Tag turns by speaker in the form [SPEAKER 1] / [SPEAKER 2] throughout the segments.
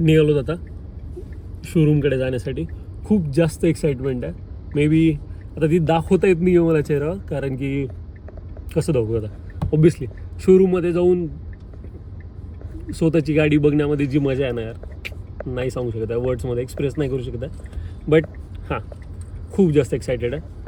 [SPEAKER 1] निघालो आता शोरूमकडे जाण्यासाठी. खूप जास्त एक्साइटमेंट आहे. मे बी आता ती दाखवता येत नाही आहे मला चेहऱ्यावर, कारण की कसं दाखवू आता. ऑब्विसली शोरूममध्ये जाऊन स्वतःची गाडी बघण्यामध्ये जी मजा आहे ना यार, नाही सांगू शकत आहे, वर्ड्समध्ये एक्सप्रेस नाही करू शकत आहे. बट हां, खूप जास्त एक्सायटेड आहे.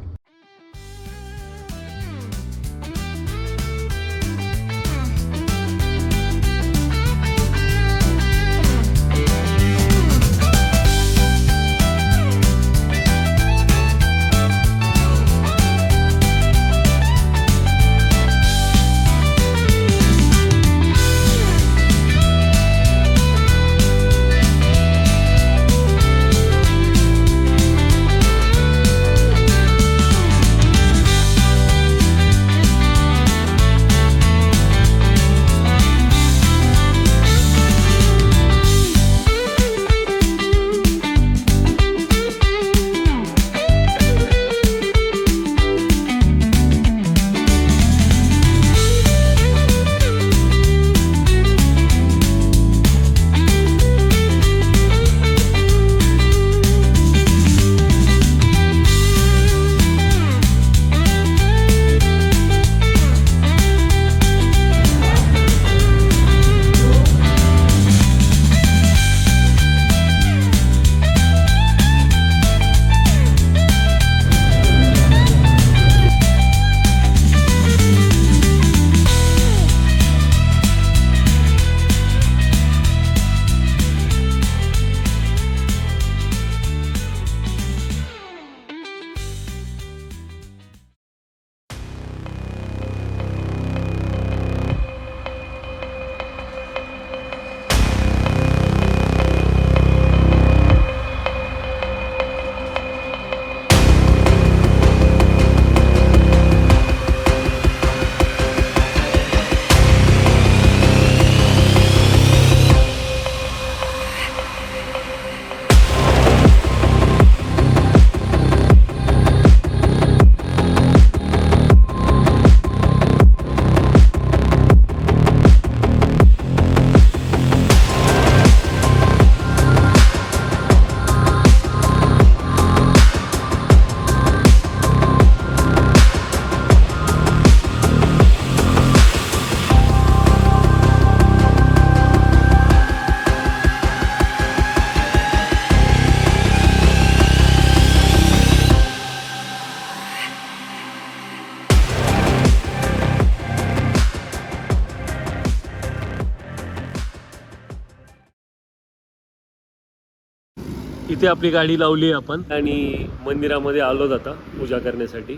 [SPEAKER 1] इथे आपली गाडी लावली आपण आणि मंदिरामध्ये आलो आता पूजा करण्यासाठी.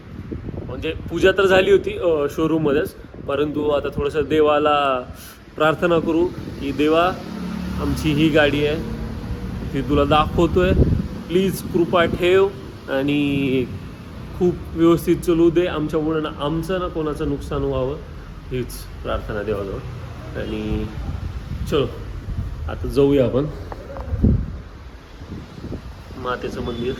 [SPEAKER 1] म्हणजे पूजा तर झाली होती शोरूममध्येच, परंतु आता थोडंसं देवाला प्रार्थना करू की देवा, आमची ही गाडी आहे ती तुला दाखवतोय, प्लीज कृपा ठेव आणि खूप व्यवस्थित चलू दे, आमच्यामुळे ना आमचं ना कोणाचं नुकसान व्हावं, हीच प्रार्थना देवाजवळ. आणि चलो आता जाऊया आपण मातेचं मंदिर.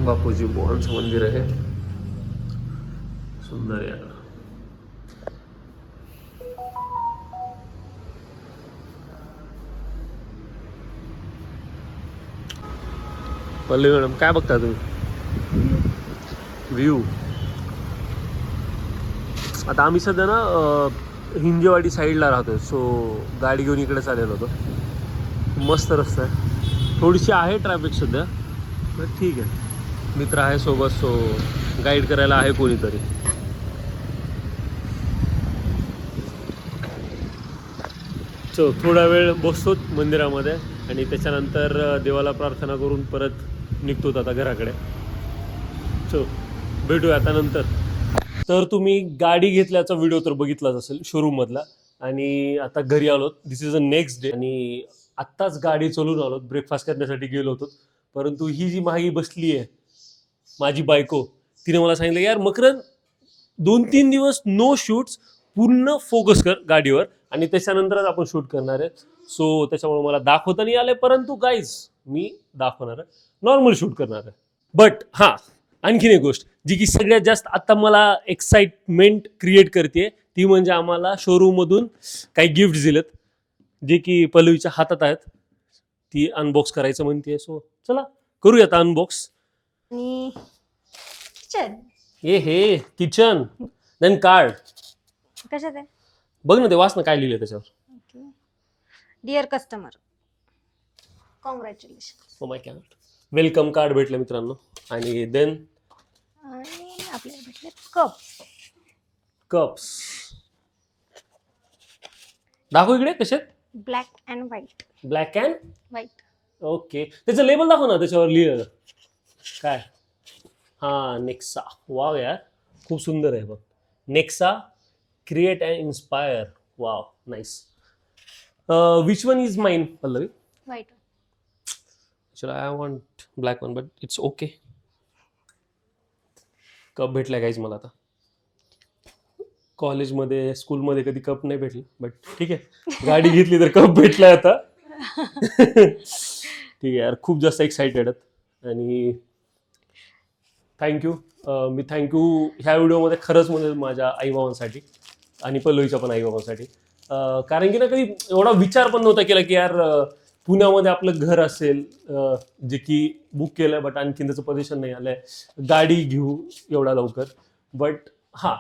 [SPEAKER 1] बापूजी बुवांचं मंदिर आहे, सुंदर यार. पल्लवी मॅडम काय बघता तुम्ही? व्ह्यू. आता आम्ही सध्या ना हिंजेवाडी साईडला राहतोय, सो गाडी घेऊन इकडे चाललेलो होतो. मस्त रस्ता आहे, थोडीशी आहे ट्रॅफिक सध्या, पण ठीक आहे. मित्र आहे सोबत, सो गाईड करायला आहे कोणीतरी. सो थोडा वेळ बसतो मंदिरामध्ये आणि त्याच्यानंतर देवाला प्रार्थना करून परत निघतो आता घराकडे. सो भेटूया आता नंतर. तर तुम्ही गाडी घेतल्याचा व्हिडिओ तर बघितलाच असेल शोरूममधला, आणि आता घरी आलो. दिस इज अ नेक्स्ट डे आणि आत्ताच गाडी चालून आलो. ब्रेकफास्ट करण्यासाठी गेलो होतो, परंतु ही जी मागे बसली आहे माझी बायको, तिने मला सांगितलं यार मकरन 2-3 दिवस नो शूट्स, पूर्ण फोकस कर गाडीवर आणि त्याच्यानंतरच आपण शूट करणार आहे. सो त्याच्यामुळे मला दाखवता नाही आलंय, परंतु गाईज मी दाखवणार आहे, नॉर्मल शूट करणार आहे. बट हां, आणखीन एक गोष्ट जी की सगळ्यात जास्त आता मला एक्साइटमेंट क्रिएट करते ती म्हणजे आम्हाला शोरूममधून काही गिफ्ट दिलेत जे की पल्लवीच्या हातात आहेत. ती अनबॉक्स करायचं म्हणते. सो चला करूया आता अनबॉक्स.
[SPEAKER 2] आणि किचन
[SPEAKER 1] हे किचन देन कार्ड.
[SPEAKER 2] कशात आहे?
[SPEAKER 1] बघ ना ते वाच ना काय लिहिलंय त्याच्यावर.
[SPEAKER 2] Okay. Dear customer, congratulation.
[SPEAKER 1] Oh my God. Welcome card भेटलं मित्रांनो. आणि देन
[SPEAKER 2] आणि आपल्याला भेटले कप.
[SPEAKER 1] कप्स दाखव इकडे कसे.
[SPEAKER 2] Black and white.
[SPEAKER 1] Black and
[SPEAKER 2] white.
[SPEAKER 1] Okay. त्याचं लेबल दाखव ना त्याच्यावर लिहिलं काय. हा नेक्सा. वाव यार खूप सुंदर आहे बघ. Nexa create and inspire. Wow nice. Which one is mine Pallavi?
[SPEAKER 2] White.
[SPEAKER 1] चलो I want black one but it's okay. Cup भेटलाय काहीच मला आता. कॉलेजमध्ये स्कूलमध्ये कधी कप नाही भेटले बट ठीक आहे. गाडी घेतली तर कप भेटलाय आता. ठीक आहे यार खूप जास्त एक्साइटेड आहेत. आणि थँक्यू. मी थँक्यू ह्या व्हिडिओमध्ये खरंच म्हणजे माझ्या आईबाबांसाठी आणि पल्लवीच्या पण आईबाबांसाठी. कारण की ना कधी एवढा विचार पण नव्हता केला की यार पुण्यामध्ये आपलं घर असेल जे की बुक केलं बट आणखीन त्याचं पोझिशन नाही आलंय. गाडी घेऊ एवढा लवकर. बट हां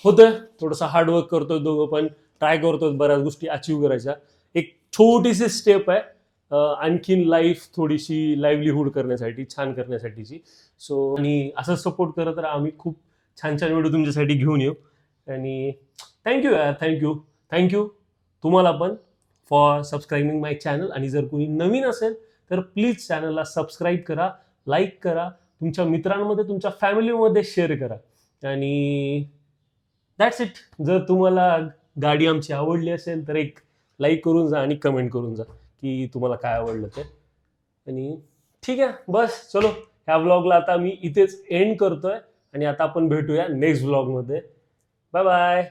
[SPEAKER 1] होतं थोडंसं हार्डवर्क करतोय दोघं पण. ट्राय करतोय बऱ्याच गोष्टी अचीव करायच्या. एक छोटीशी स्टेप आहे आणखीन लाईफ थोडीशी लाईव्हलीहूड करण्यासाठी छान करण्यासाठीची. सो आणि असं सपोर्ट करत तर आम्ही खूप छान छान व्हिडिओ तुमच्यासाठी घेऊन येऊ. आणि थँक्यू यार थँक्यू तुम्हाला पण फॉर सबस्क्राईबिंग माय चॅनल. आणि जर कोणी नवीन असेल तर प्लीज चॅनलला सबस्क्राईब करा, लाईक करा, तुमच्या मित्रांमध्ये तुमच्या फॅमिलीमध्ये शेअर करा. आणि दॅट्स इट. जर तुम्हाला गाडी आमची आवडली असेल तर एक लाईक करून जा आणि कमेंट करून जा की तुम्हाला काय आवडलं ते. आणि ठीक आहे बस चलो ह्या व्लॉगला आता मी इथेच एंड करतोय. आणि आता आपण भेटूया नेक्स्ट व्लॉगमध्ये. Bye bye.